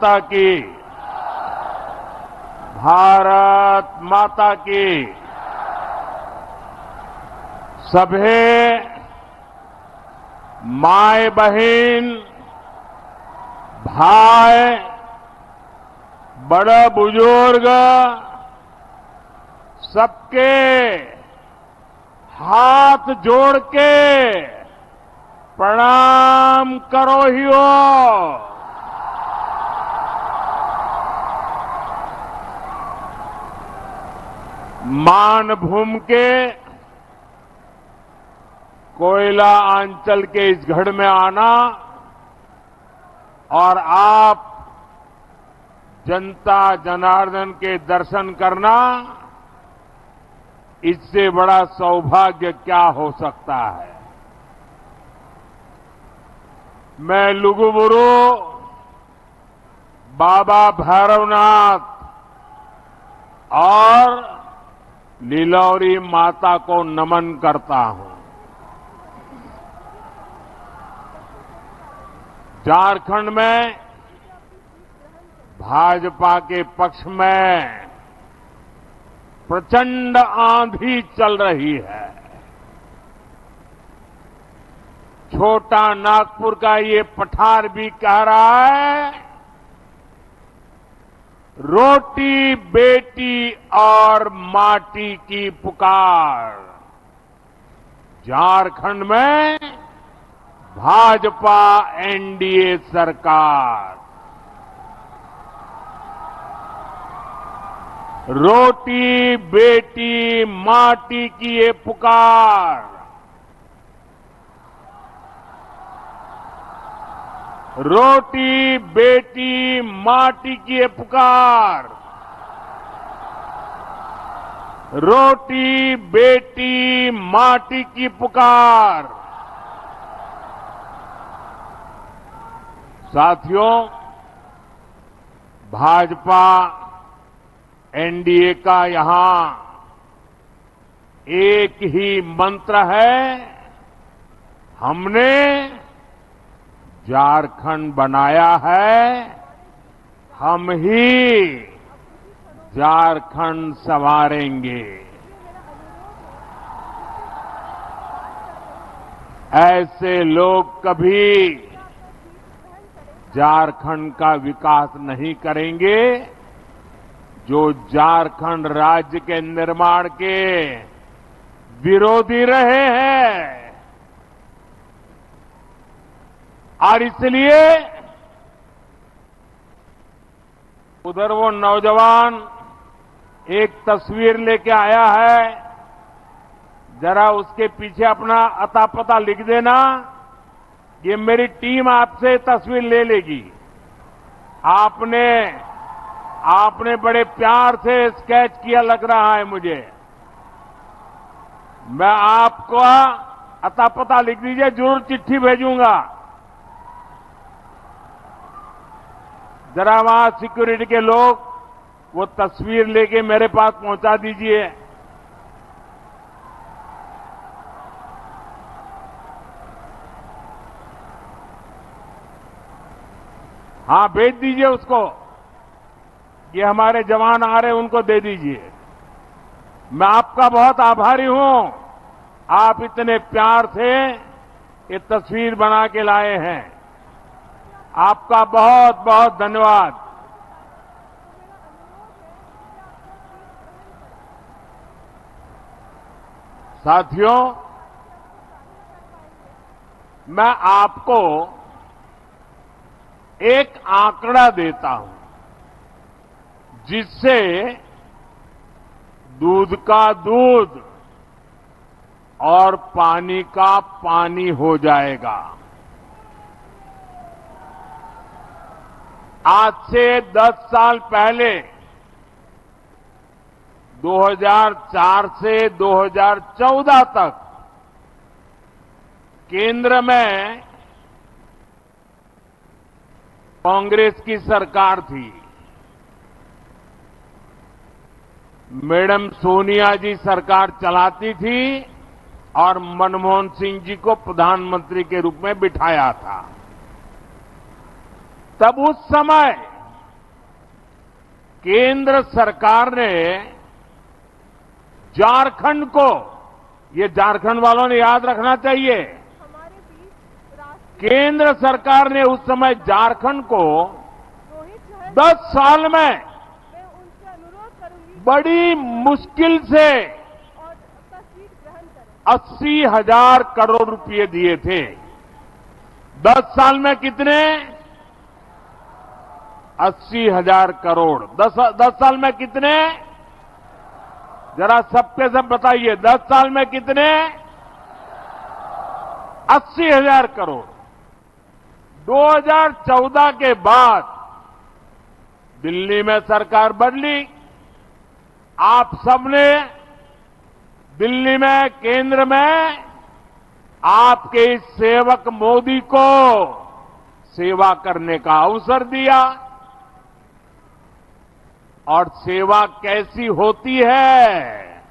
माता की, भारत माता की। सभी माए बहन, भाई, बड़े बुजुर्ग सबके हाथ जोड़ के प्रणाम करो ही हो। मानभूम के कोयला अंचल के इस गढ़ में आना और आप जनता जनार्दन के दर्शन करना, इससे बड़ा सौभाग्य क्या हो सकता है। मैं लुगुबुरु बाबा भैरवनाथ और लीलौरी माता को नमन करता हूं। झारखंड में भाजपा के पक्ष में प्रचंड आंधी चल रही है। छोटा नागपुर का ये पठार भी कह रहा है, रोटी बेटी और माटी की पुकार। झारखंड में भाजपा एनडीए सरकार, रोटी बेटी माटी की ये पुकार। रोटी बेटी माटी की ये पुकार। रोटी बेटी माटी की पुकार। साथियों, भाजपा एनडीए का यहां एक ही मंत्र है, हमने झारखंड बनाया है, हम ही झारखंड संवारेंगे। ऐसे लोग कभी झारखंड का विकास नहीं करेंगे जो झारखंड राज्य के निर्माण के विरोधी रहे हैं। और इसलिए उधर वो नौजवान एक तस्वीर लेके आया है, जरा उसके पीछे अपना अता पता लिख देना। ये मेरी टीम आपसे तस्वीर ले लेगी। आपने बड़े प्यार से स्केच किया लग रहा है मुझे। मैं आपको अता पता लिख दीजिए, जरूर चिट्ठी भेजूंगा। जरा वहां सिक्योरिटी के लोग वो तस्वीर लेके मेरे पास पहुंचा दीजिए। हाँ, भेज दीजिए उसको। ये हमारे जवान आ रहे हैं, उनको दे दीजिए। मैं आपका बहुत आभारी हूं, आप इतने प्यार से ये तस्वीर बना के लाए हैं। आपका बहुत बहुत धन्यवाद। साथियों, मैं आपको एक आंकड़ा देता हूं जिससे दूध का दूध और पानी का पानी हो जाएगा। आज से 10 साल पहले 2004 से 2014 तक केंद्र में कांग्रेस की सरकार थी। मैडम सोनिया जी सरकार चलाती थी और मनमोहन सिंह जी को प्रधानमंत्री के रूप में बिठाया था। तब उस समय केंद्र सरकार ने झारखंड को, ये झारखंड वालों ने याद रखना चाहिए, हमारे बीच राष्ट्रीय केंद्र सरकार ने उस समय झारखंड को रोहित सहज 10 साल में मैं उनसे अनुरोध करूंगी बड़ी मुश्किल से और अपना सीट ग्रहण करें। 80,000 करोड़ रुपए दिए थे। 10 साल में कितने? 80,000 करोड़। 10 साल में कितने? जरा सबके सब बताइए, 10 साल में कितने? 80,000 करोड़। 2014 के बाद दिल्ली में सरकार बदली। आप सबने दिल्ली में, केंद्र में आपके इस सेवक मोदी को सेवा करने का अवसर दिया। और सेवा कैसी होती है?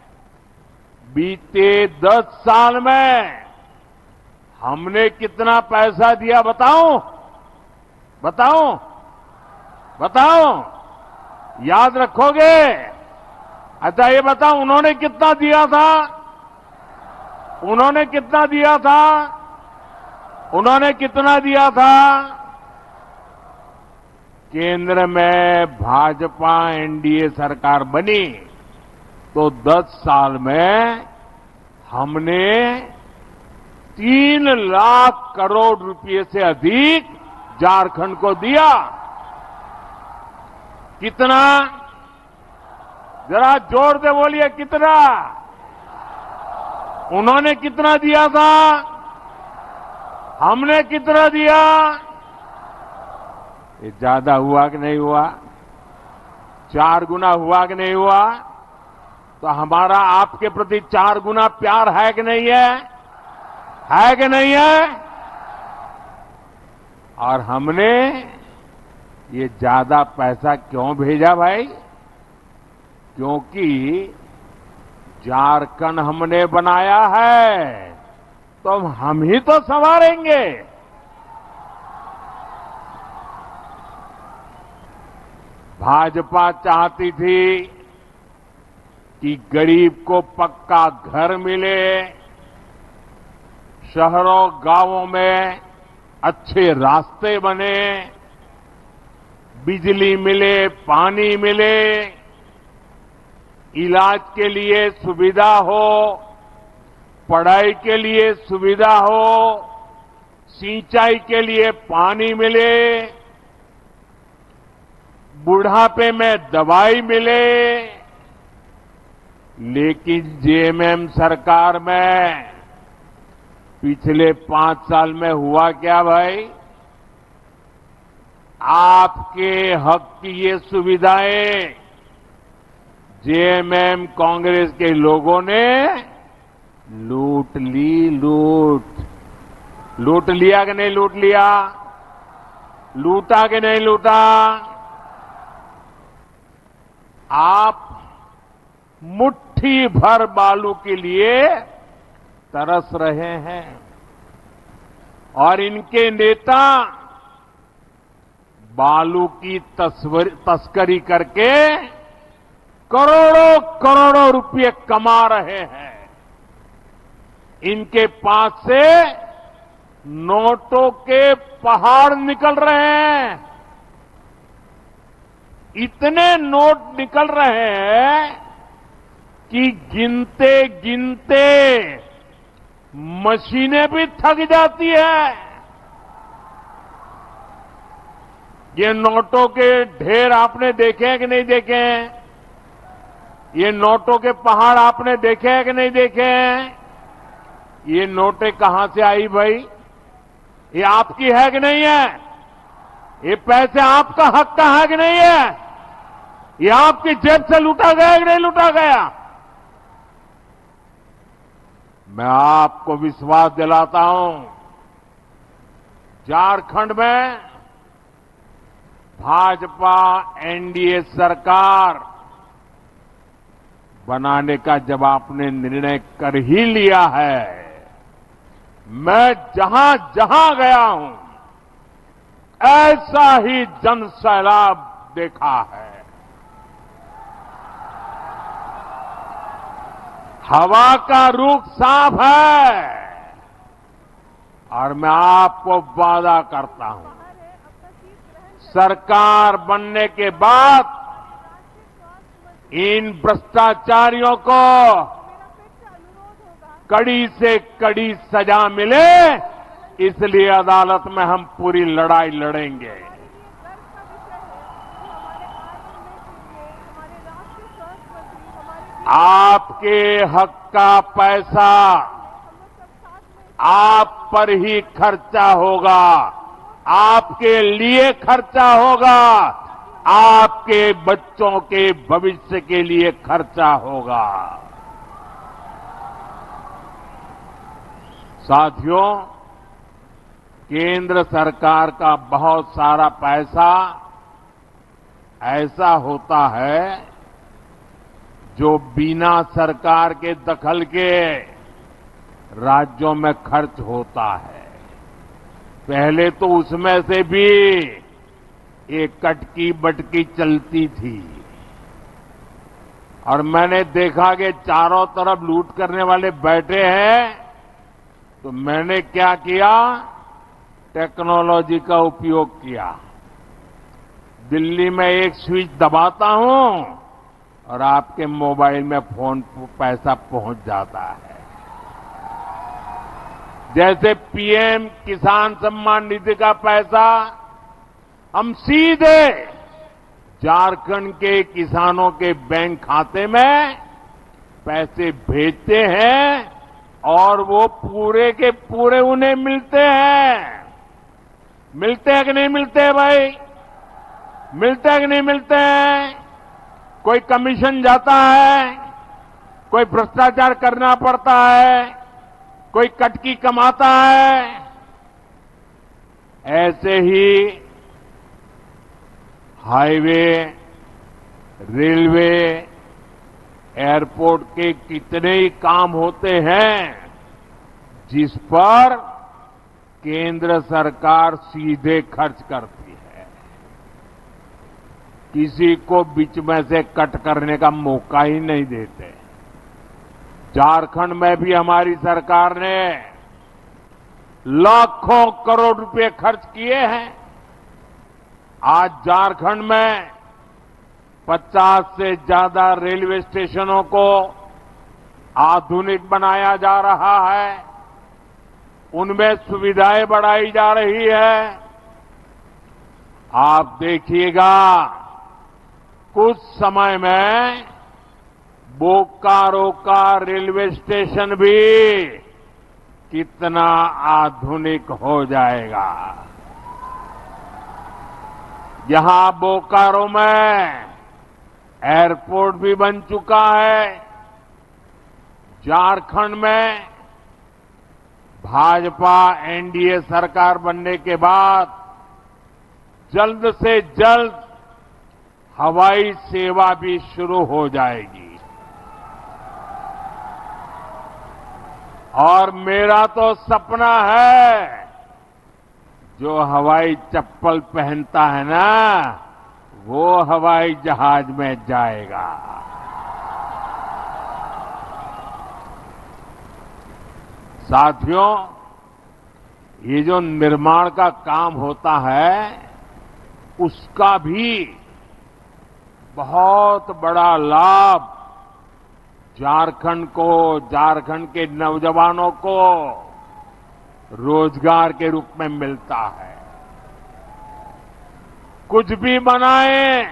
बीते 10 साल में हमने कितना पैसा दिया बताऊं? बताऊं? बताऊं? याद रखोगे? अच्छा ये बताओ, उन्होंने कितना दिया था? उन्होंने कितना दिया था? उन्होंने कितना दिया था? केंद्र में भाजपा एनडीए सरकार बनी तो 10 साल में हमने 3 लाख करोड़ रुपए से अधिक झारखंड को दिया। कितना? जरा जोर से बोलिए, कितना? उन्होंने कितना दिया था? हमने कितना दिया? ये ज्यादा हुआ कि नहीं हुआ? 4 गुना हुआ कि नहीं हुआ? तो हमारा आपके प्रति 4 गुना प्यार है कि नहीं है? है कि नहीं है? और हमने ये ज्यादा पैसा क्यों भेजा भाई? क्योंकि झारखंड हमने बनाया है तो हम ही तो संवारेंगे। भाजपा चाहती थी कि गरीब को पक्का घर मिले, शहरों गांवों में अच्छे रास्ते बने, बिजली मिले, पानी मिले, इलाज के लिए सुविधा हो, पढ़ाई के लिए सुविधा हो, सिंचाई के लिए पानी मिले, बुढ़ापे में दवाई मिले। लेकिन जेएमएम सरकार में पिछले 5 साल में हुआ क्या भाई? आपके हक की ये सुविधाएं जेएमएम कांग्रेस के लोगों ने लूट ली। लूट लिया कि नहीं लूट लिया? लूटा कि नहीं लूटा? आप मुट्ठी भर बालू के लिए तरस रहे हैं और इनके नेता बालू की तस्करी करके करोड़ों करोड़ों रुपए कमा रहे हैं। इनके पास से नोटों के पहाड़ निकल रहे हैं। इतने नोट निकल रहे हैं कि गिनते गिनते मशीनें भी थक जाती है। ये नोटों के ढेर आपने देखे हैं कि नहीं देखे हैं? ये नोटों के पहाड़ आपने देखे हैं कि नहीं देखे हैं? ये नोटें कहां से आई भाई? ये आपकी है कि नहीं है? ये पैसे आपका हक का है कि नहीं है? ये आपकी जेब से लूटा गया कि नहीं लूटा गया? मैं आपको विश्वास दिलाता हूं, झारखंड में भाजपा एनडीए सरकार बनाने का जब आपने निर्णय कर ही लिया है, मैं जहां जहां गया हूं ऐसा ही जन सैलाब देखा है। हवा का रुख साफ है और मैं आपको वादा करता हूं, बाहर है, अपना सीट ग्रहण करें। सरकार बनने के बाद राष्ट्रीय स्वास्थ्य मंत्री इन भ्रष्टाचारियों को मेरा फिर से अनुरोध होगा कड़ी से कड़ी सजा मिले, इसलिए अदालत में हम पूरी लड़ाई लड़ेंगे। हमारे लिए गर्व का विषय है कि हमारे आर्मी में हमारे राष्ट्रीय स्वास्थ्य मंत्री हमारे आपके हक का पैसा हम लोग सब साथ में आप पर ही खर्चा होगा, आपके लिए खर्चा होगा, आपके बच्चों के भविष्य के लिए खर्चा होगा। साथियों, केंद्र सरकार का बहुत सारा पैसा ऐसा होता है जो बिना सरकार के दखल के राज्यों में खर्च होता है। पहले तो उसमें से भी एक कटकी बटकी चलती थी और मैंने देखा कि चारों तरफ लूट करने वाले बैठे हैं, तो मैंने क्या किया, टेक्नोलॉजी का उपयोग किया। दिल्ली में एक स्विच दबाता हूं और आपके मोबाइल में फोन पैसा पहुंच जाता है। जैसे पीएम किसान सम्मान निधि का पैसा हम सीधे झारखंड के किसानों के बैंक खाते में पैसे भेजते हैं और वो पूरे के पूरे उन्हें मिलते हैं। मिलते हैं कि नहीं मिलते हैं भाई? मिलते हैं कि नहीं मिलते हैं? कोई कमीशन जाता है, कोई भ्रष्टाचार करना पड़ता है, कोई कटकी कमाता है। ऐसे ही हाईवे, रेलवे, एयरपोर्ट के कितने ही काम होते हैं जिस पर केंद्र सरकार सीधे खर्च करती है। किसी को बीच में से कट करने का मौका ही नहीं देते। झारखंड में भी हमारी सरकार ने लाखों करोड़ रुपए खर्च किए हैं। आज झारखंड में 50 से ज्यादा रेलवे स्टेशनों को आधुनिक बनाया जा रहा है, उनमें सुविधाएं बढ़ाई जा रही है। आप देखिएगा कुछ समय में बोकारो का रेलवे स्टेशन भी कितना आधुनिक हो जाएगा। यहां बोकारो में एयरपोर्ट भी बन चुका है। झारखंड में भाजपा एनडीए सरकार बनने के बाद जल्द से जल्द हवाई सेवा भी शुरू हो जाएगी। और मेरा तो सपना है, जो हवाई चप्पल पहनता है ना, वो हवाई जहाज में जाएगा। साथियों, ये जो निर्माण का काम होता है, उसका भी बहुत बड़ा लाभ झारखंड को, झारखंड के नौजवानों को रोजगार के रूप में मिलता है। कुछ भी बनाए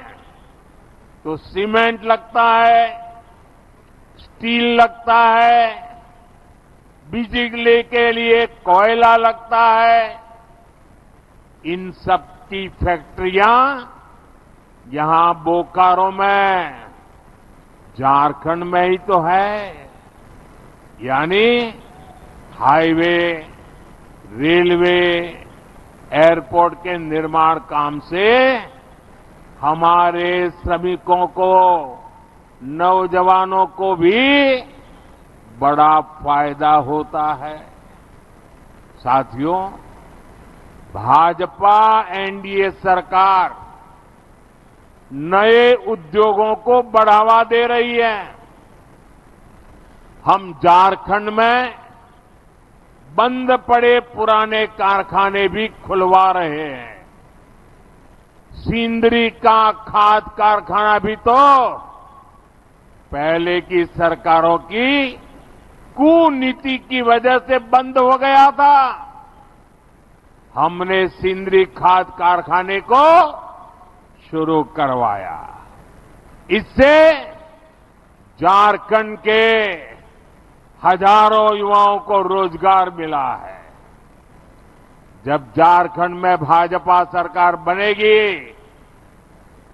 तो सीमेंट लगता है, स्टील लगता है, बिजली के लिए कोयला लगता है। इन सब की फैक्ट्रियां यहां बोकारो में, झारखंड में ही तो है। यानी हाईवे, रेलवे, एयरपोर्ट के निर्माण काम से हमारे श्रमिकों को, नौजवानों को भी बड़ा फायदा होता है। साथियों, भाजपा एनडीए सरकार नए उद्योगों को बढ़ावा दे रही है। हम झारखंड में बंद पड़े पुराने कारखाने भी खुलवा रहे हैं। सिंदरी का खाद कारखाना भी तो पहले की सरकारों की कुनीति की वजह से बंद हो गया था। हमने सिंदरी खाद कारखाने को शुरू करवाया। इससे झारखंड के हजारों युवाओं को रोजगार मिला है। जब झारखंड में भाजपा सरकार बनेगी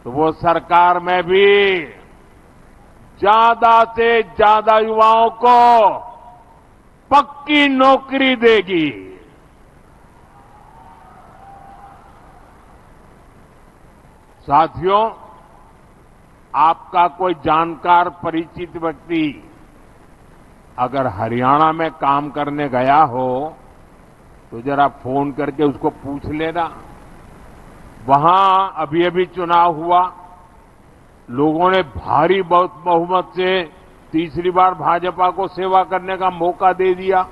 तो वो सरकार में भी ज्यादा से ज्यादा युवाओं को पक्की नौकरी देगी। साथियों, आपका कोई जानकार परिचित व्यक्ति अगर हरियाणा में काम करने गया हो तो जरा फोन करके उसको पूछ लेना। वहां अभी अभी चुनाव हुआ, लोगों ने भारी बहुमत से तीसरी बार भाजपा को सेवा करने का मौका दे दिया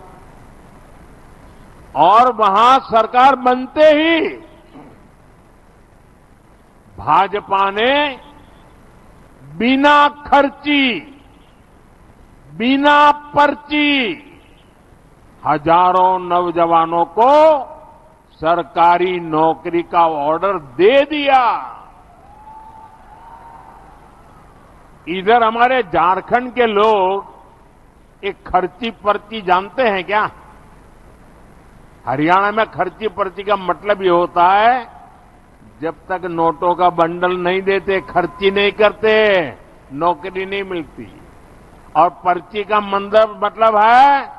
और वहां सरकार बनते ही भाजपा ने बिना खर्ची, बिना पर्ची हजारों नौजवानों को सरकारी नौकरी का ऑर्डर दे दिया। इधर हमारे झारखंड के लोग एक खर्ची पर्ची जानते हैं क्या? हरियाणा में खर्ची पर्ची का मतलब ये होता है, जब तक नोटों का बंडल नहीं देते, खर्ची नहीं करते, नौकरी नहीं मिलती। और पर्ची का मतलब है,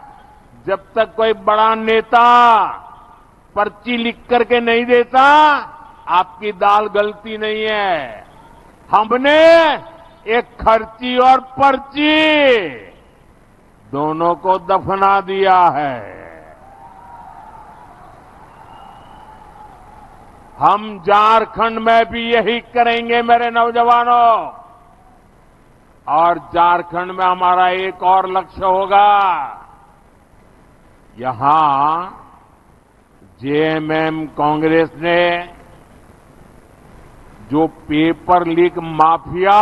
जब तक कोई बड़ा नेता पर्ची लिख करके नहीं देता, आपकी दाल गलती नहीं है। हमने एक खर्ची और पर्ची दोनों को दफना दिया है। हम झारखंड में भी यही करेंगे मेरे नौजवानों। और झारखंड में हमारा एक और लक्ष्य होगा। यहां जेएमएम कांग्रेस ने जो पेपर लीक माफिया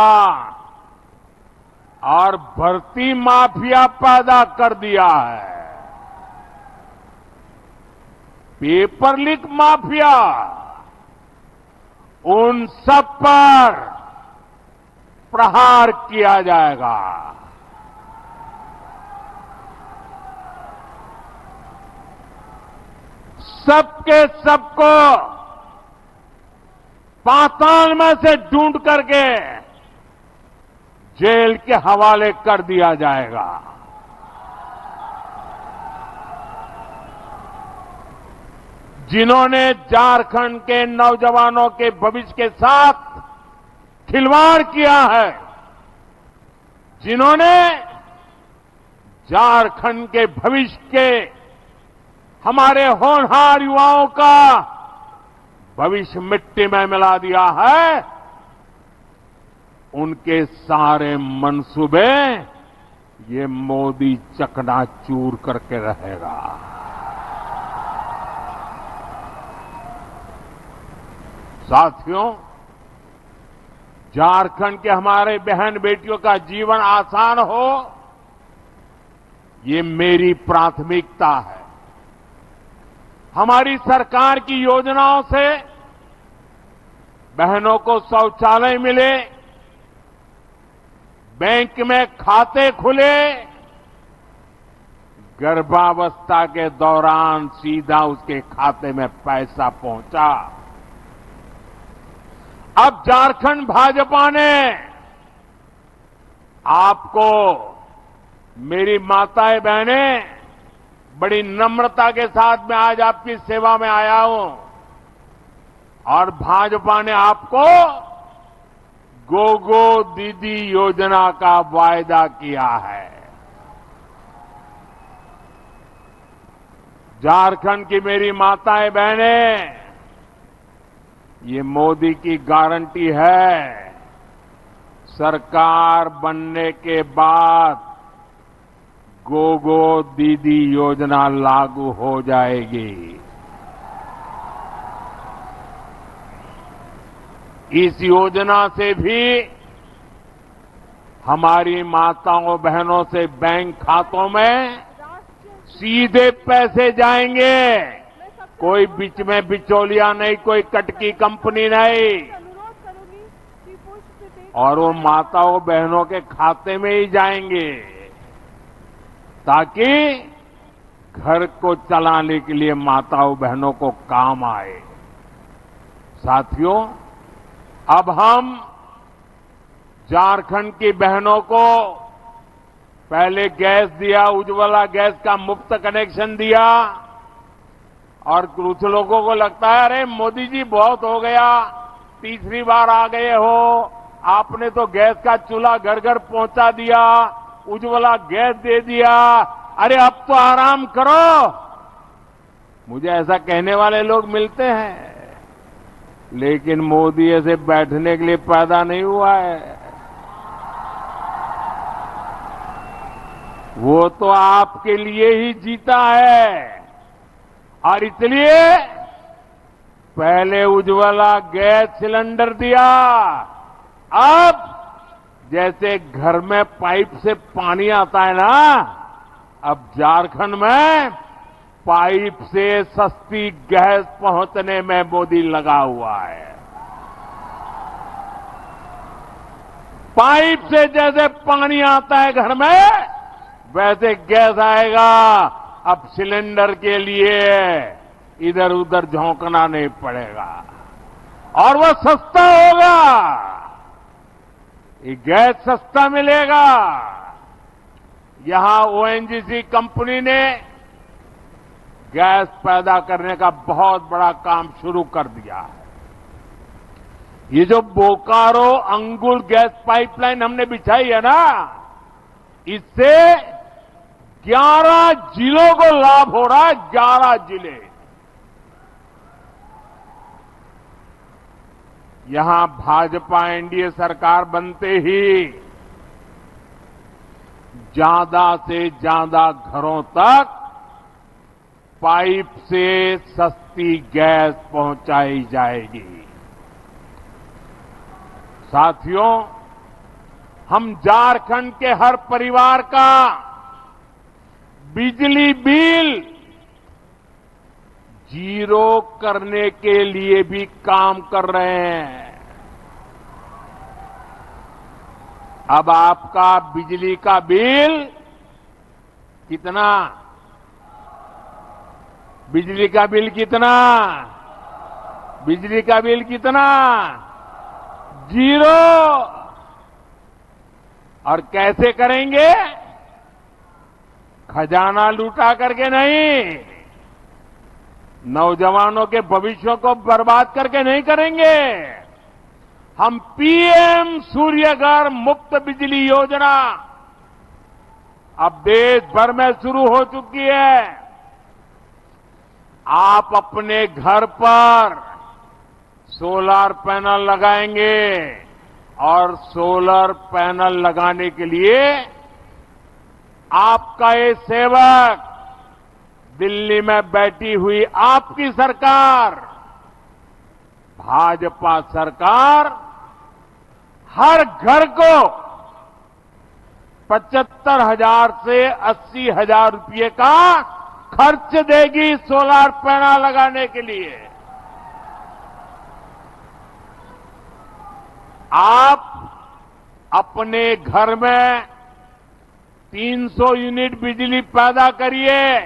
और भर्ती माफिया पैदा कर दिया है, पेपर लीक माफिया, उन सब पर प्रहार किया जाएगा। सबके सबको पाताल में से ढूंढ करके जेल के हवाले कर दिया जाएगा। जिन्होंने झारखंड के नौजवानों के भविष्य के साथ खिलवाड़ किया है, जिन्होंने झारखंड के भविष्य के हमारे होनहार युवाओं का भविष्य मिट्टी में मिला दिया है, उनके सारे मंसूबे ये मोदी चकनाचूर करके रहेगा। साथियों, झारखंड के हमारे बहन बेटियों का जीवन आसान हो, ये मेरी प्राथमिकता है। हमारी सरकार की योजनाओं से बहनों को शौचालय मिले, बैंक में खाते खुले, गर्भावस्था के दौरान सीधा उसके खाते में पैसा पहुंचा। अब झारखंड भाजपा ने आपको, मेरी माताएं बहनें, बड़ी नम्रता के साथ मैं आज आपकी सेवा में आया हूं और भाजपा ने आपको गोगो दीदी योजना का वायदा किया है। झारखंड की मेरी माताएं बहनें, ये मोदी की गारंटी है, सरकार बनने के बाद गोगो दीदी योजना लागू हो जाएगी। इस योजना से भी हमारी माताओं बहनों से बैंक खातों में राष्ट्रीय सीधे पैसे जाएंगे। मैं सबसे कोई बीच में बिचौलिया नहीं, कोई कटकी कंपनी नहीं, अनुरोध करूंगी कि पुष्प से और वो माताओं बहनों के खाते में ही जाएंगे, ताकि घर को चलाने के लिए माताओं बहनों को काम आए। साथियों, अब हम झारखंड की बहनों को पहले गैस दिया, उज्ज्वला गैस का मुफ्त कनेक्शन दिया, और कुछ लोगों को लगता है अरे मोदी जी बहुत हो गया, तीसरी बार आ गए हो, आपने तो गैस का चूल्हा घर घर पहुंचा दिया, उज्ज्वला गैस दे दिया, अरे अब तो आराम करो। मुझे ऐसा कहने वाले लोग मिलते हैं, लेकिन मोदी ऐसे बैठने के लिए पैदा नहीं हुआ है। वो तो आपके लिए ही जीता है, और इसलिए पहले उज्ज्वला गैस सिलेंडर दिया, अब जैसे घर में पाइप से पानी आता है ना, अब झारखंड में पाइप से सस्ती गैस पहुंचने में मोदी लगा हुआ है। पाइप से जैसे पानी आता है घर में, वैसे गैस आएगा। अब सिलेंडर के लिए इधर उधर झोंकना नहीं पड़ेगा, और वह सस्ता होगा। ये गैस सस्ता मिलेगा। यहां ओएनजीसी कंपनी ने गैस पैदा करने का बहुत बड़ा काम शुरू कर दिया है। ये जो बोकारो अंगुल गैस पाइपलाइन हमने बिछाई है ना, इससे 11 जिलों को लाभ हो रहा है। 11 जिले। यहां भाजपा एनडीए सरकार बनते ही ज्यादा से ज्यादा घरों तक पाइप से सस्ती गैस पहुंचाई जाएगी। साथियों, हम झारखंड के हर परिवार का बिजली बिल जीरो करने के लिए भी काम कर रहे हैं। अब आपका बिजली का बिल कितना? बिजली का बिल कितना? बिजली का बिल कितना? जीरो। और कैसे करेंगे? खजाना लूटा करके नहीं, नौजवानों के भविष्य को बर्बाद करके नहीं करेंगे। हम पीएम सूर्यघर मुफ्त बिजली योजना अब देश भर में शुरू हो चुकी है। आप अपने घर पर सोलर पैनल लगाएंगे, और सोलर पैनल लगाने के लिए आपका ये सेवक, दिल्ली में बैठी हुई आपकी सरकार, भाजपा सरकार, हर घर को 75,000 से 80,000 रुपये का खर्च देगी सोलर पैनल लगाने के लिए। आप अपने घर में 300 यूनिट बिजली पैदा करिए,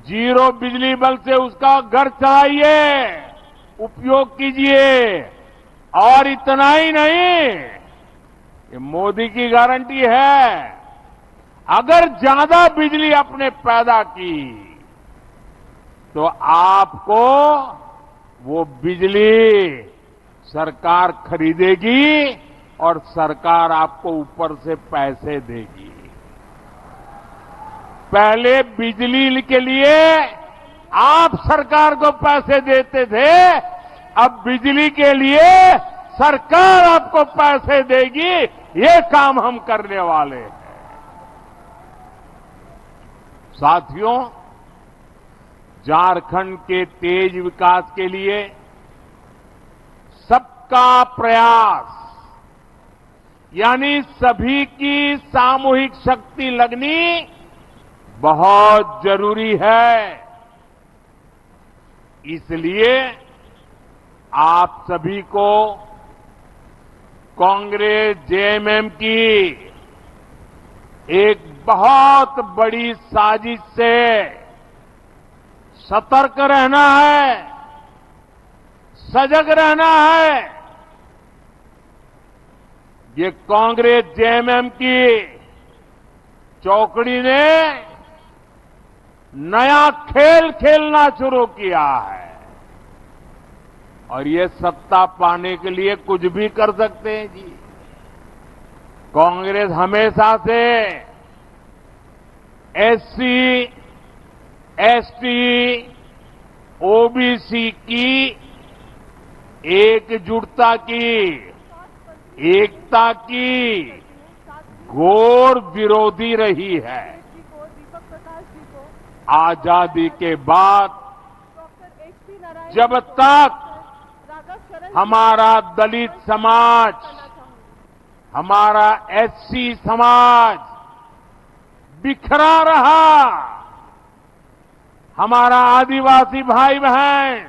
जीरो बिजली बल से उसका घर चलाइए, उपयोग कीजिए। और इतना ही नहीं, ये मोदी की गारंटी है, अगर ज्यादा बिजली आपने पैदा की तो आपको वो बिजली सरकार खरीदेगी, और सरकार आपको ऊपर से पैसे देगी। पहले बिजली के लिए आप सरकार को पैसे देते थे, अब बिजली के लिए सरकार आपको पैसे देगी। ये काम हम करने वाले हैं। साथियों, झारखंड के तेज विकास के लिए सबका प्रयास यानी सभी की सामूहिक शक्ति लगनी बहुत जरूरी है। इसलिए आप सभी को कांग्रेस जेएमएम की एक बहुत बड़ी साजिश से सतर्क रहना है, सजग रहना है। ये कांग्रेस जेएमएम की चौकड़ी ने नया खेल खेलना शुरू किया है और ये सत्ता पाने के लिए कुछ भी कर सकते हैं जी। कांग्रेस हमेशा से एससी, एसटी, ओबीसी की एकजुटता की, एकता की घोर विरोधी रही है। जी को, दीपक प्रकाश जी को, आजादी के बाद डॉक्टर एचपी नारायण जब जी को, तक राघव शरण जी हमारा दलित समाज, को करना चाहूंगी। हमारा एससी समाज बिखरा रहा, हमारा आदिवासी भाई बहन,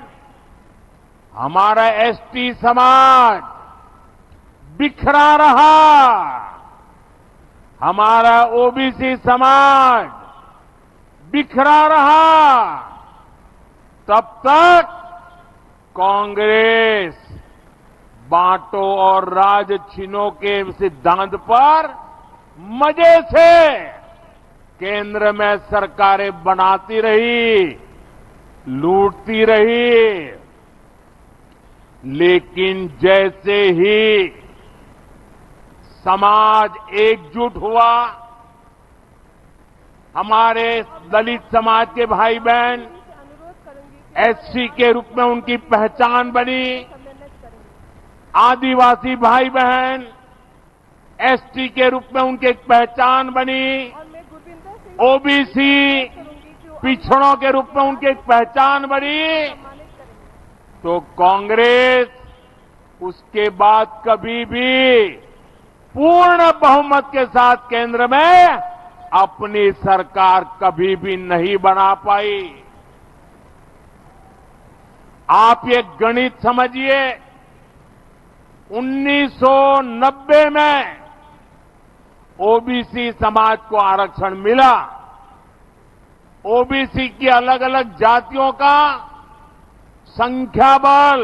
हमारा एसटी समाज बिखरा रहा, हमारा ओबीसी समाज बिखरा रहा, तब तक कांग्रेस बांटो और राज छीनो के सिद्धांत पर मजे से केंद्र में सरकारें बनाती रही, लूटती रही। लेकिन जैसे ही समाज एकजुट हुआ, हमारे दलित समाज के भाई बहन से अनुरोध करूंगी कि एससी के रूप में उनकी पहचान बनी, सम्मेलित करेंगे। आदिवासी भाई बहन एसटी के रूप में उनकी एक पहचान बनी, और मैं गुरविंदर सिंह ओबीसी करूंगी कि वो पिछड़ों के रूप में उनकी एक पहचान बनी, सम्मानित करेंगे। तो कांग्रेस उसके बाद कभी भी पूर्ण बहुमत के साथ केंद्र में अपनी सरकार कभी भी नहीं बना पाई। आप ये गणित समझिए, 1990 में ओबीसी समाज को आरक्षण मिला, ओबीसी की अलग अलग जातियों का संख्या बल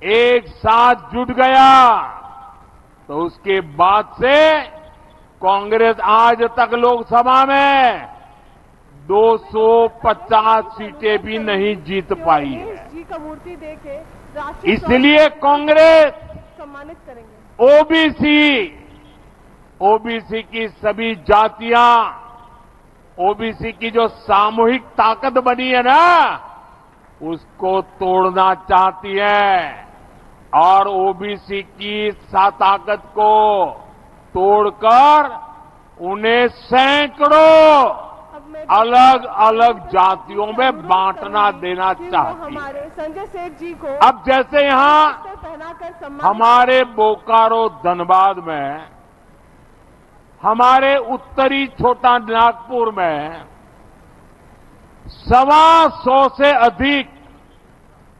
एक साथ जुट गया, तो उसके बाद से कांग्रेस आज तक लोकसभा में 250 सीटें भी नहीं जीत पाई है। गणेश जी का मूर्ति देके राष्ट्रीय इसलिए कांग्रेस सम्मानित करेंगे। ओबीसी की सभी जातियां, ओबीसी की जो सामूहिक ताकत बनी है ना, उसको तोड़ना चाहती है और ओबीसी की ताकत को तोड़कर उन्हें सैकड़ों अब मैं अलग अलग जातियों में बांटना देना कि वो चाहती है। हमारे संजय सेठ जी को अब जैसे यहां वस्त्र पहनाकर सम्मानित हमारे बोकारो धनबाद में, हमारे उत्तरी छोटा नागपुर में 125 से अधिक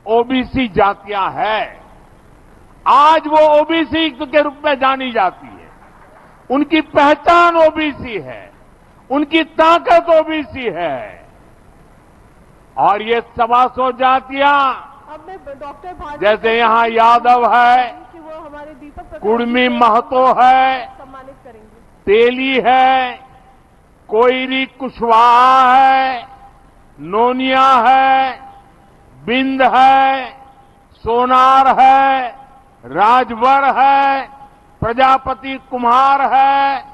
ओबीसी जातियां हैं। आज वो ओबीसी के रूप में जानी जाती है, उनकी पहचान ओबीसी है, उनकी ताकत ओबीसी है। और ये 125 जातियां अब मैं डॉक्टर भाजपा जैसे यहां यादव है, कि वो हमारे दीपक प्रकाश कुर्मी जी को महतो है, सम्मानित करेंगे। तेली है, कोयरी कुशवाहा है, नोनिया है, बिंद है, सोनार है, राजभर है, प्रजापति कुम्हार है,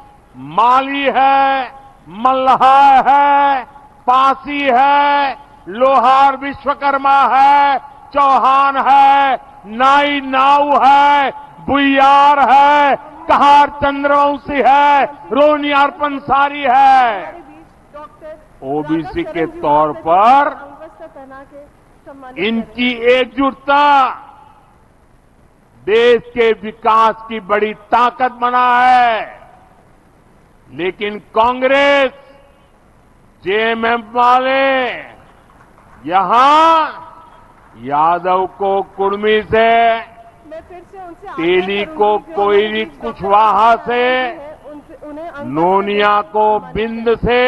माली है, मल्हा है, पासी है, लोहार विश्वकर्मा है, चौहान है, नाई नाऊ है, बुइयार है, कहार चंद्रवंशी है, रोनियार पंसारी है। हमारे बीच डॉक्टर ओबीसी के तौर पर अंगवस्त्र पहना के सम्मानित इनकी एकजुटता देश के विकास की बड़ी ताकत बना है। लेकिन कांग्रेस, जेएमएम वाले यहां यादव को कुर्मी से, मैं फिर से उनसे तेली को कोयली कुशवाहा से, नोनिया को बिंद से,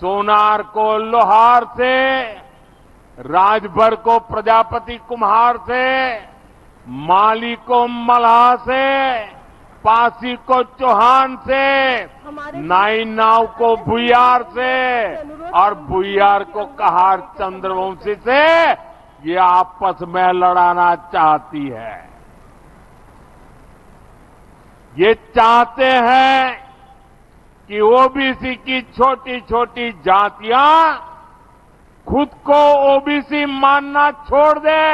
सोनार को लोहार से, राजभर को प्रजापति कुम्हार से, माली को मल्हा से, पासी को चौहान से, नाइन नाव को भुयार से और भुयार को कहार चंद्रवंशी से ये आपस में लड़ाना चाहती है। ये चाहते हैं कि ओबीसी की छोटी छोटी जातियां खुद को ओबीसी मानना छोड़ दे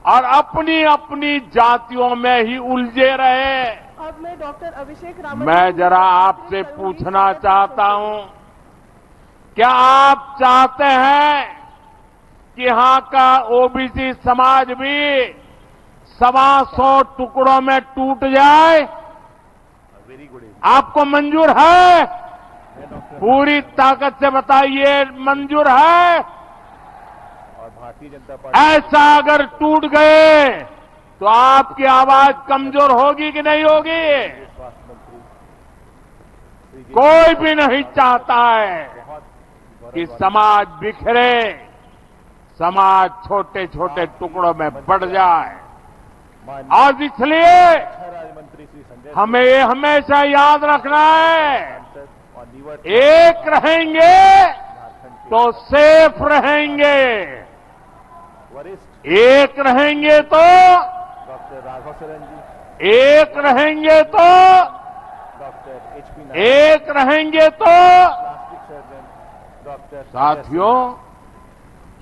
और अपनी अपनी जातियों में ही उलझे रहे। अब मैं डॉक्टर अभिषेक रावत मैं जरा आपसे पूछना चाहता हूं, क्या आप चाहते हैं कि यहां का ओबीसी समाज भी 125 टुकड़ों में टूट जाए? आपको मंजूर है? पूरी ताकत से बताइए, मंजूर है? भारतीय जनता पार्टी ऐसा अगर टूट गए तो आपकी आवाज कमजोर होगी कि नहीं होगी? स्वास्थ्य मंत्री कोई भी नहीं चाहता है कि समाज बिखरे, समाज छोटे छोटे टुकड़ों में बढ़ जाए। आज इसलिए राज्य मंत्री श्री संजय हमें ये हमेशा याद रखना है, और निवर्त एक रहेंगे तो सेफ रहेंगे, वरिष्ठ एक रहेंगे तो, डॉक्टर राघव शरण जी, एक रहेंगे तो, डॉक्टर HP नायक, एक रहेंगे तो। प्लास्टिक सर्जन डॉक्टर साथियों,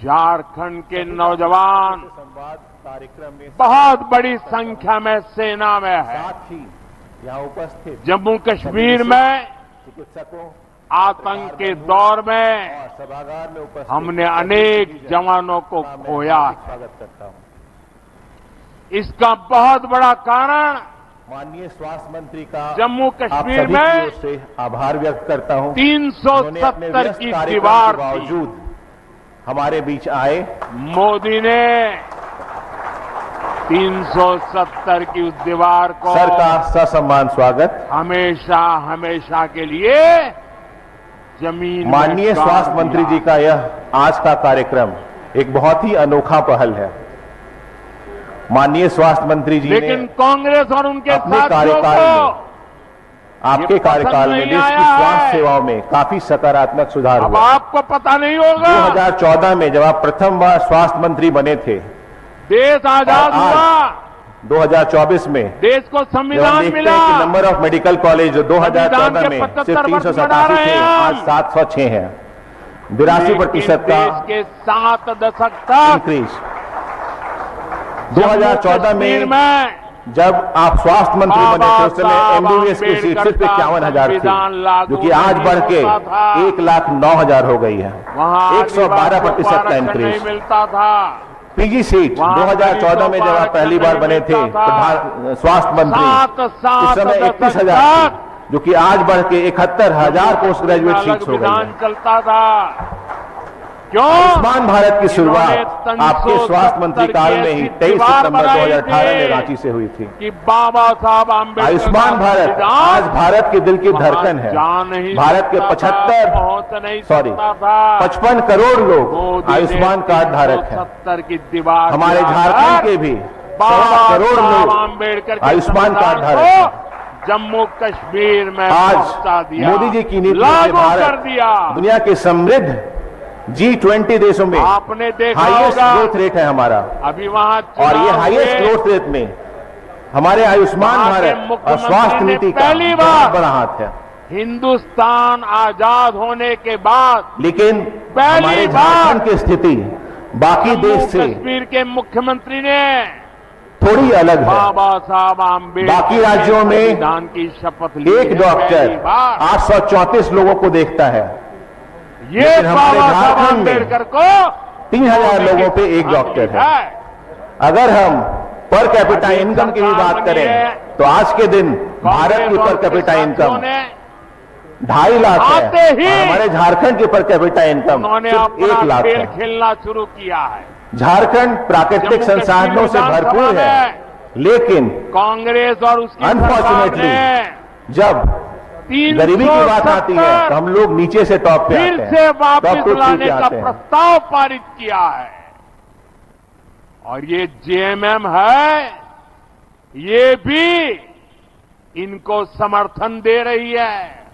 झारखंड के नौजवान संवाद कार्यक्रम में बहुत बड़ी संख्या में सेना में है। साथ ही यहाँ उपस्थित जम्मू कश्मीर में चिकित्सकों आतंक के दौर में और सभागार में उपस्थित हमने अनेक जवानों को का मैं खोया। हार्दिक स्वागत करता हूँ। इसका बहुत बड़ा कारण माननीय स्वास्थ्य मंत्री का जम्मू आप कश्मीर सभी की में ओर से आभार व्यक्त करता हूँ। उन्होंने अपने 370 व्यस्त की कार्यक्रम दीवार के थी। बावजूद हमारे बीच आए। मोदी ने 370 की उस दीवार को सर का ससम्मान स्वागत। हमेशा हमेशा के लिए जमीन में माननीय गाड़ स्वास्थ्य मंत्री दिया। जी का यह आज का कार्यक्रम एक बहुत ही अनोखा पहल है। माननीय स्वास्थ्य मंत्री जी लेकिन ने कांग्रेस और उनके अपने साथियों कार्यकाल को में आपके ये कार्यकाल में पसंद देश नहीं की आया स्वास्थ्य है। सेवाओं में काफी सकारात्मक सुधार अब हुआ। आपको पता नहीं होगा, 2014 में जब आप प्रथम बार स्वास्थ्य मंत्री बने थे, देश आजाद और आज हुआ, 2024 में देश को जब हम संविधान देखते मिला। हैं कि नंबर ऑफ मेडिकल कॉलेज जो 2014 के में 75 सिर्फ वर्ष 387 मना रहे थे, हैं आज हम। 706 हैं। 82% का देश के 7 दशक तक इंक्रीज। 2014 कश्मीर में जब आप स्वास्थ्य मंत्री बने थे, उस समय एमबीबीएस की सीट सिर्फ 51,000 थी, जो कि आज बढ़ के 1,09,000 हो गई है। वहाँ 112% का इंक्रीज। नहीं मिलता था। पीजी सीट वहाँ 2014 में जब आप पहली बार बने थे प्रधान स्वास्थ्य मंत्री, इस समय 31,000 थी, जो कि आज बढ़ के 71,000 पोस्ट ग्रेजुएट सीट्स हो गई विधान है। चलता था। क्यों? आयुष्मान भारत की शुरुआत इन्होंने आपके स्वास्थ्य मंत्री काल में ही 23 सितंबर 2018 में रांची से हुई थी। कि बाबा साहब आम्बेडकर आयुष्मान का भारत संविधान आज भारत के दिल की धड़कन है। जा नहीं भारत के सकता था, 75 पहुंच नहीं सॉरी सकता था। 55 करोड़ लोग मोदी ने आयुष्मान कार्ड धारक हैं। 370 की दीवार हमारे गिराकर झारखंड के भी 1.25 करोड़ साहब लोग आम्बेडकर के आयुष्मान कार्ड संविधान धारक हैं। को जम्मू कश्मीर में आज पहुंचा दिया, मोदी जी की नीति से लागू कर भारत दिया। दुनिया के समृद्ध G20 देशों में आपने देखा हाईएस्ट होगा ग्रोथ रेट है हमारा, अभी वहां और ये चुनाव हाईएस्ट हुए, ग्रोथ रेट में हमारे आयुष्मान वहां के भारत और मुख्यमंत्री स्वास्थ्य ने नीति का पहली बहुत बार बड़ा हाथ है। हिंदुस्तान आजाद होने के बाद लेकिन पहली हमारे बार झारखंड की स्थिति बाकी जम्मू देश से कश्मीर के मुख्यमंत्री ने थोड़ी अलग है। बाबा साहब आम्बेडकर बाकी राज्यों में संविधान की शपथ ली एक है डॉक्टर पहली बार। 834 लोगों को देखता है, ये लेकिन हमारे बाबा साहब झारखंड में आंबेडकर को 3000 लोगों पे एक डॉक्टर है। अगर हम पर कैपिटा इनकम की भी बात करें तो आज के दिन भारत की पर कैपिटा इनकम 2.5 लाख है और हमारे झारखंड की पर कैपिटा इनकम सिर्फ 1 लाख खेल है। खेलना शुरू किया है। झारखंड प्राकृतिक संसाधनों से भरपूर है, लेकिन कांग्रेस और उसकी अनफॉर्चुनेटली जब गरीबी की बात आती है तो हम लोग नीचे से टॉप पे फिर आते से हैं, वापस लाने का आते हैं। प्रस्ताव पारित किया है। और ये जेएमएम है, ये भी इनको समर्थन दे रही है।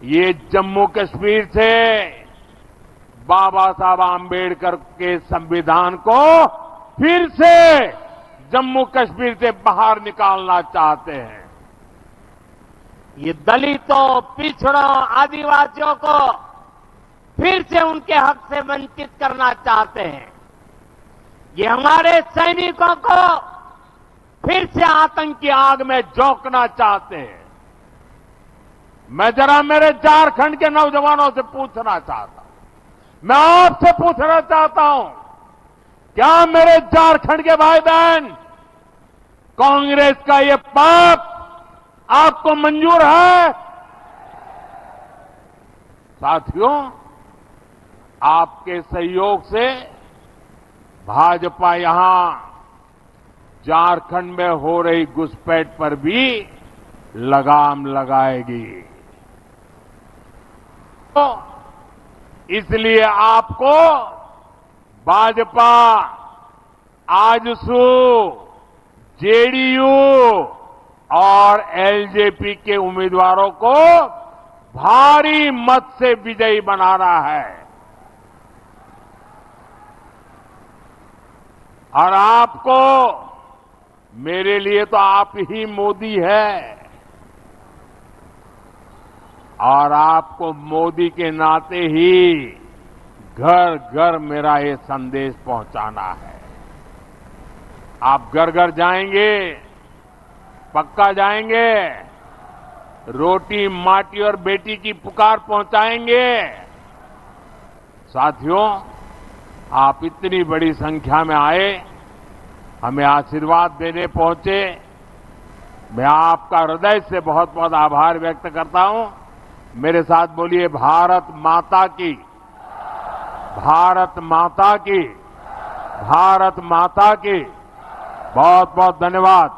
ये जम्मू कश्मीर से बाबा साहब आंबेडकर के संविधान को फिर से जम्मू कश्मीर से बाहर निकालना चाहते हैं। ये दलितों, पिछड़ों, आदिवासियों को फिर से उनके हक से वंचित करना चाहते हैं। ये हमारे सैनिकों को फिर से आतंक की आग में झोंकना चाहते हैं। मैं जरा मेरे झारखंड के नौजवानों से पूछना चाहता हूं, मैं आपसे पूछना चाहता हूं, क्या मेरे झारखंड के भाई बहन कांग्रेस का ये पाप आपको मंजूर है? साथियों, आपके सहयोग से भाजपा यहां झारखंड में हो रही घुसपैठ पर भी लगाम लगाएगी। तो इसलिए आपको भाजपा, आजसू, जेडीयू और एलजेपी के उम्मीदवारों को भारी मत से विजयी बनाना है। और आपको, मेरे लिए तो आप ही मोदी है, और आपको मोदी के नाते ही घर घर मेरा ये संदेश पहुंचाना है। आप घर घर जाएंगे, पक्का जाएंगे, रोटी, माटी और बेटी की पुकार पहुंचाएंगे। साथियों, आप इतनी बड़ी संख्या में आए, हमें आशीर्वाद देने पहुंचे, मैं आपका हृदय से बहुत बहुत आभार व्यक्त करता हूं। मेरे साथ बोलिए, भारत माता की, भारत माता की, भारत माता की। बहुत बहुत धन्यवाद।